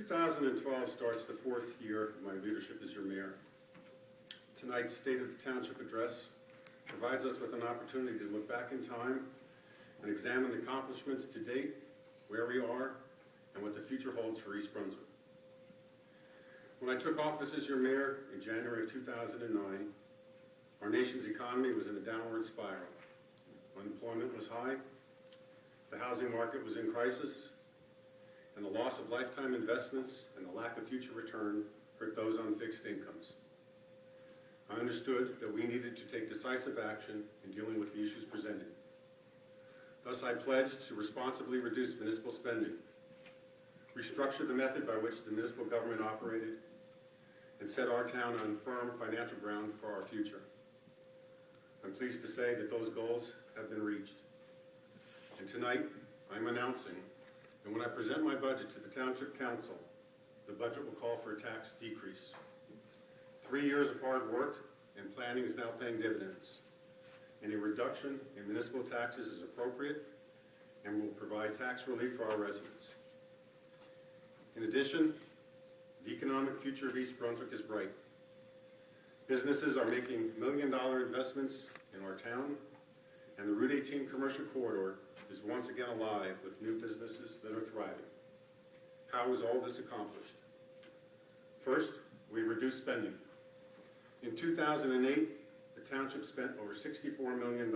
2012 starts the fourth year of my leadership as your mayor. Tonight's State of the Township address provides us with an opportunity to look back in time and examine the accomplishments to date, where we are, and what the future holds for East Brunswick. When I took office as your mayor in January of 2009, our nation's economy was in a downward spiral. Unemployment was high, the housing market was in crisis, and the loss of lifetime investments and the lack of future return hurt those on fixed incomes. I understood that we needed to take decisive action in dealing with the issues presented. Thus, I pledged to responsibly reduce municipal spending, restructure the method by which the municipal government operated, and set our town on firm financial ground for our future. I'm pleased to say that those goals have been reached. And tonight, I'm announcing that when I present my budget to the Township Council, the budget will call for a tax decrease. 3 years of hard work and planning is now paying dividends. And a reduction in municipal taxes is appropriate and will provide tax relief for our residents. In addition, the economic future of East Brunswick is bright. Businesses are making million-dollar investments in our town, and the Route 18 commercial corridor is once again alive with new businesses that are thriving. How is all this accomplished? First, we reduced spending. In 2008, the township spent over $64 million.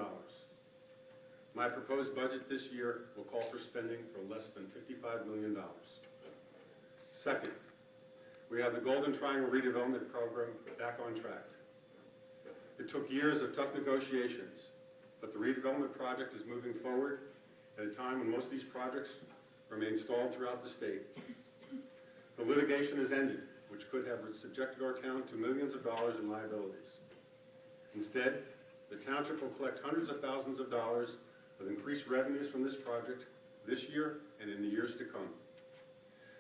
My proposed budget this year will call for spending for less than $55 million. Second, we have the Golden Triangle redevelopment program back on track. It took years of tough negotiations, but the redevelopment project is moving forward at a time when most of these projects remain stalled throughout the state. The litigation has ended, which could have subjected our town to millions of dollars in liabilities. Instead, the township will collect hundreds of thousands of dollars of increased revenues from this project this year and in the years to come.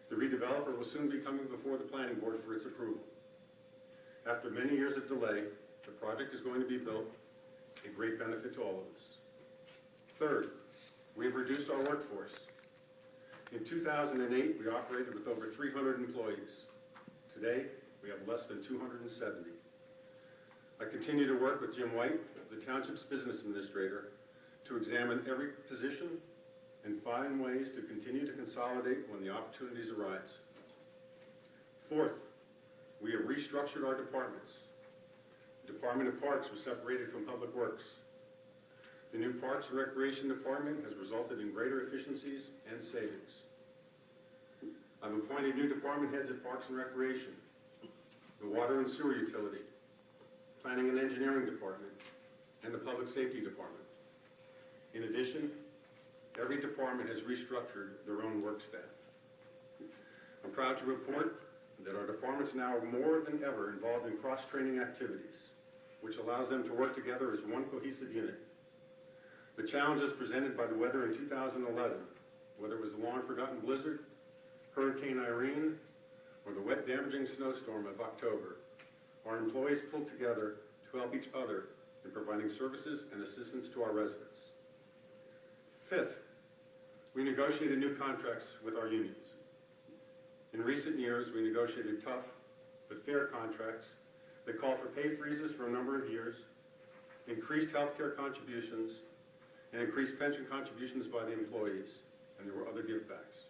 The redeveloper will soon be coming before the planning board for its approval. After many years of delay, the project is going to be built, a great benefit to all of us. Third, we have reduced our workforce. In 2008, we operated with over 300 employees. Today, we have less than 270. I continue to work with Jim White, the township's business administrator, to examine every position and find ways to continue to consolidate when the opportunities arise. Fourth, we have restructured our departments. The Department of Parks was separated from Public Works. The new Parks and Recreation Department has resulted in greater efficiencies and savings. I've appointed new department heads at Parks and Recreation, the Water and Sewer Utility, Planning and Engineering Department, and the Public Safety Department. In addition, every department has restructured their own work staff. I'm proud to report that our departments now are more than ever involved in cross-training activities, which allows them to work together as one cohesive unit. The challenges presented by the weather in 2011, whether it was the long-forgotten blizzard, Hurricane Irene, or the wet, damaging snowstorm of October, our employees pulled together to help each other in providing services and assistance to our residents. Fifth, we negotiated new contracts with our unions. In recent years, we negotiated tough but fair contracts that call for pay freezes for a number of years, increased health care contributions, and increased pension contributions by the employees, and there were other givebacks.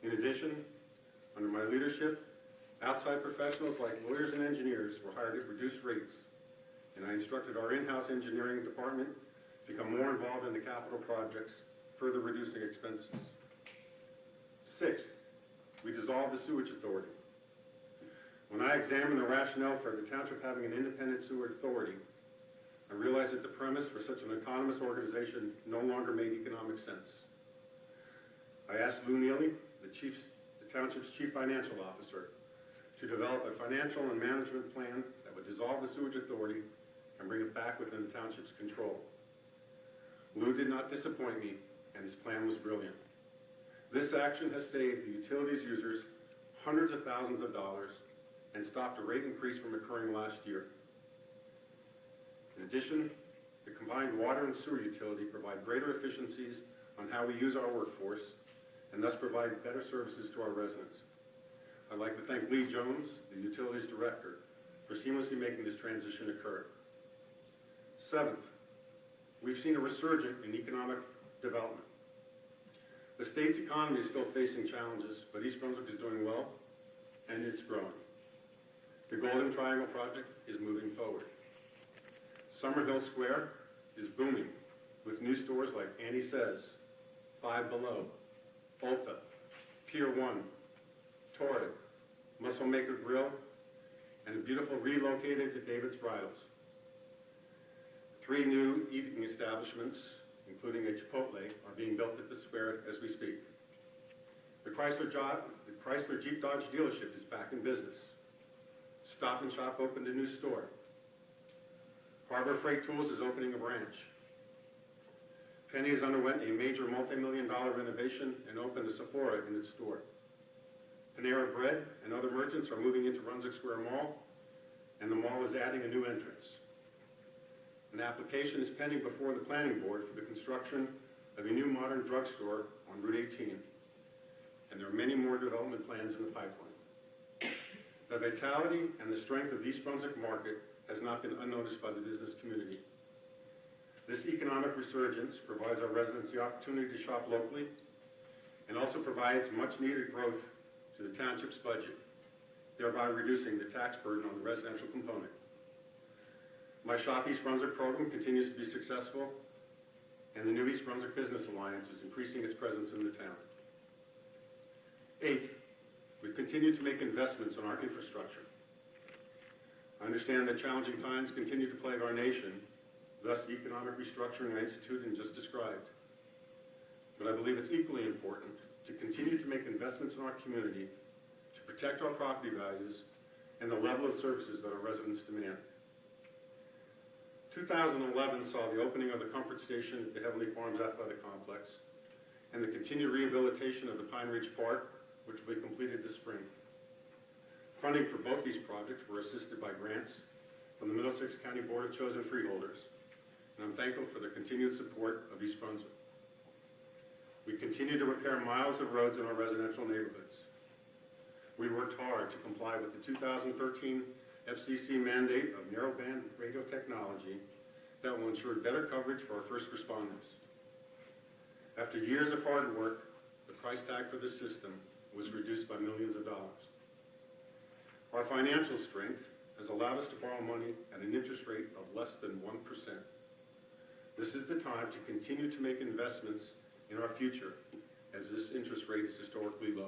In addition, under my leadership, outside professionals like lawyers and engineers were hired at reduced rates, and I instructed our in-house engineering department to become more involved in the capital projects, further reducing expenses. Sixth, we dissolved the sewage authority. When I examined the rationale for the township having an independent sewer authority, I realized that the premise for such an autonomous organization no longer made economic sense. I asked Lou Neely, the township's chief financial officer, to develop a financial and management plan that would dissolve the sewage authority and bring it back within the township's control. Lou did not disappoint me, and his plan was brilliant. This action has saved the utilities users hundreds of thousands of dollars and stopped a rate increase from occurring last year. In addition, the combined water and sewer utility provide greater efficiencies on how we use our workforce and thus provide better services to our residents. I'd like to thank Lee Jones, the Utilities Director, for seamlessly making this transition occur. Seventh, we've seen a resurgence in economic development. The state's economy is still facing challenges, but East Brunswick is doing well, and it's growing. The Golden Triangle project is moving forward. Summerhill Square is booming, with new stores like Annie Says, Five Below, Ulta, Pier 1, Torrid, Muscle Maker Grill, and a beautiful relocated David's Bridals. 3 new eating establishments, including a Chipotle, are being built at the square as we speak. The Chrysler Jeep Dodge dealership is back in business. Stop and Shop opened a new store. Harbor Freight Tools is opening a branch. Penny's underwent a major multi-million-dollar renovation and opened a Sephora in its store. Panera Bread and other merchants are moving into Brunswick Square Mall, and the mall is adding a new entrance. An application is pending before the Planning Board for the construction of a new modern drugstore on Route 18, and there are many more development plans in the pipeline. The vitality and the strength of the East Brunswick market has not been unnoticed by the business community. This economic resurgence provides our residents the opportunity to shop locally and also provides much-needed growth to the township's budget, thereby reducing the tax burden on the residential component. My Shop East Brunswick program continues to be successful, and the new East Brunswick Business Alliance is increasing its presence in the town. Eighth, we've continued to make investments in our infrastructure. I understand that challenging times continue to plague our nation, thus the economic restructuring I instituted and just described. But I believe it's equally important to continue to make investments in our community to protect our property values and the level of services that our residents demand. 2011 saw the opening of the Comfort Station at the Heavenly Farms Athletic Complex and the continued rehabilitation of the Pine Ridge Park, which will be completed this spring. Funding for both these projects were assisted by grants from the Middlesex County Board of Chosen Freeholders, and I'm thankful for the continued support of East Brunswick. We continue to repair miles of roads in our residential neighborhoods. We worked hard to comply with the 2013 FCC mandate of narrowband radio technology that will ensure better coverage for our first responders. After years of hard work, the price tag for this system was reduced by millions of dollars. Our financial strength has allowed us to borrow money at an interest rate of less than 1%. This is the time to continue to make investments in our future, as this interest rate is historically low.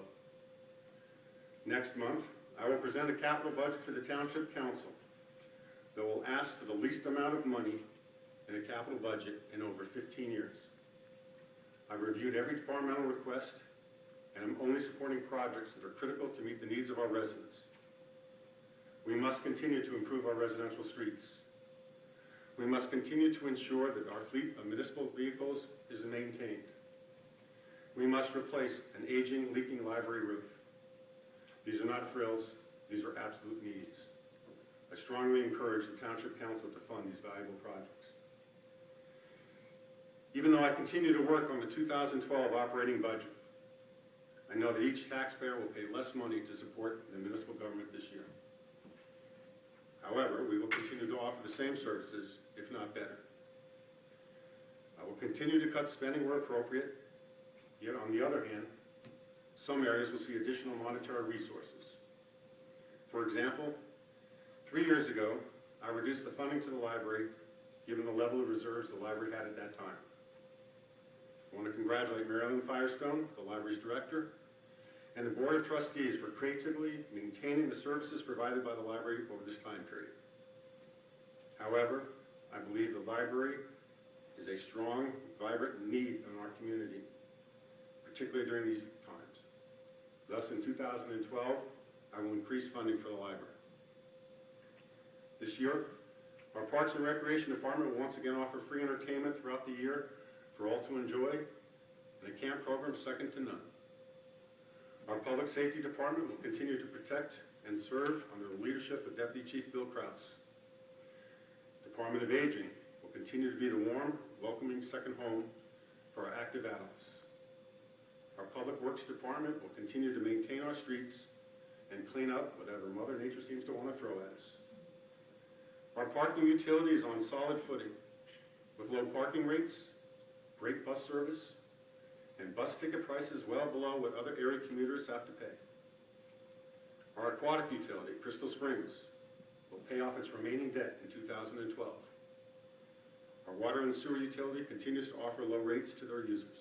Next month, I will present a capital budget to the Township Council that will ask for the least amount of money in a capital budget in over 15 years. I've reviewed every departmental request, and I'm only supporting projects that are critical to meet the needs of our residents. We must continue to improve our residential streets. We must continue to ensure that our fleet of municipal vehicles is maintained. We must replace an aging, leaking library roof. These are not frills, these are absolute needs. I strongly encourage the Township Council to fund these valuable projects. Even though I continue to work on the 2012 operating budget, I know that each taxpayer will pay less money to support the municipal government this year. However, we will continue to offer the same services, if not better. I will continue to cut spending where appropriate, yet on the other hand, some areas will see additional monetary resources. For example, 3 years ago, I reduced the funding to the library given the level of reserves the library had at that time. I want to congratulate Marilyn Firestone, the library's director, and the Board of Trustees for creatively maintaining the services provided by the library over this time period. However, I believe the library is a strong, vibrant need in our community, particularly during these times. Thus, in 2012, I will increase funding for the library. This year, our Parks and Recreation Department will once again offer free entertainment throughout the year for all to enjoy, and a camp program second to none. Our Public Safety Department will continue to protect and serve under the leadership of Deputy Chief Bill Krause. Department of Aging will continue to be the warm, welcoming second home for our active adults. Our Public Works Department will continue to maintain our streets and clean up whatever Mother Nature seems to want to throw at us. Our parking utility is on solid footing, with low parking rates, great bus service, and bus ticket prices well below what other area commuters have to pay. Our aquatic utility, Crystal Springs, will pay off its remaining debt in 2012. Our water and sewer utility continues to offer low rates to their users.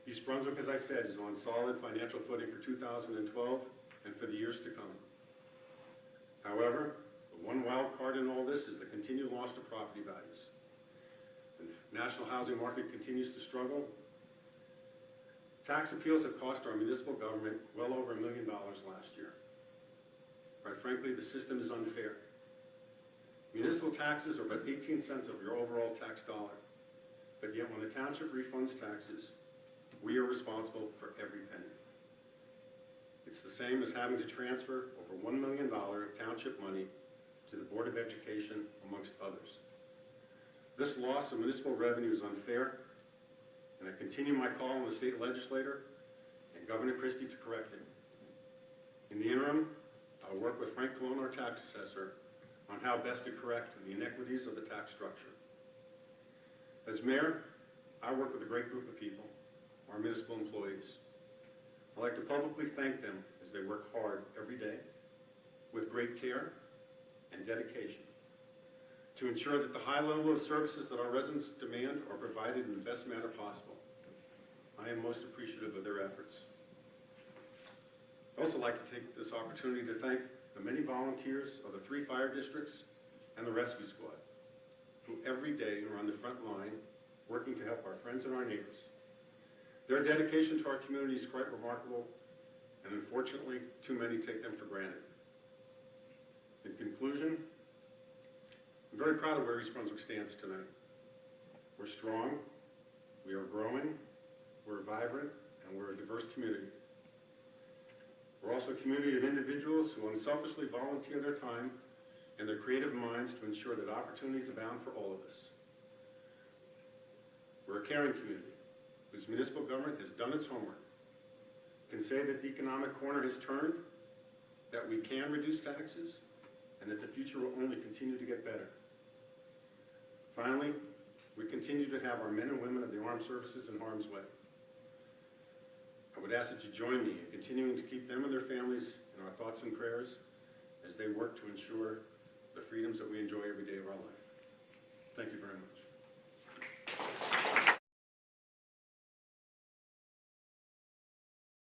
East Brunswick, as I said, is on solid financial footing for 2012 and for the years to come. However, the one wild card in all this is the continued loss of property values. The national housing market continues to struggle. Tax appeals have cost our municipal government well over $1 million last year. Quite frankly, the system is unfair. Municipal taxes are but 18 cents of your overall tax dollar, but yet when the township refunds taxes, we are responsible for every penny. It's the same as having to transfer over $1 million of township money to the Board of Education, amongst others. This loss of municipal revenue is unfair, and I continue my call on the state legislator and Governor Christie to correct it. In the interim, I'll work with Frank Colon, our tax assessor, on how best to correct the inequities of the tax structure. As mayor, I work with a great group of people, our municipal employees. I'd like to publicly thank them as they work hard every day with great care and dedication to ensure that the high level of services that our residents demand are provided in the best manner possible. I am most appreciative of their efforts. I'd also like to take this opportunity to thank the many volunteers of the 3 fire districts and the rescue squad, who every day are on the front line working to help our friends and our neighbors. Their dedication to our community is quite remarkable, and unfortunately, too many take them for granted. In conclusion, I'm very proud of where East Brunswick stands tonight. We're strong, we are growing, we're vibrant, and we're a diverse community. We're also a community of individuals who unselfishly volunteer their time and their creative minds to ensure that opportunities abound for all of us. We're a caring community whose municipal government has done its homework, can say that the economic corner has turned, that we can reduce taxes, and that the future will only continue to get better. Finally, we continue to have our men and women of the armed services in harm's way. I would ask that you join me in continuing to keep them and their families in our thoughts and prayers as they work to ensure the freedoms that we enjoy every day of our life. Thank you very much.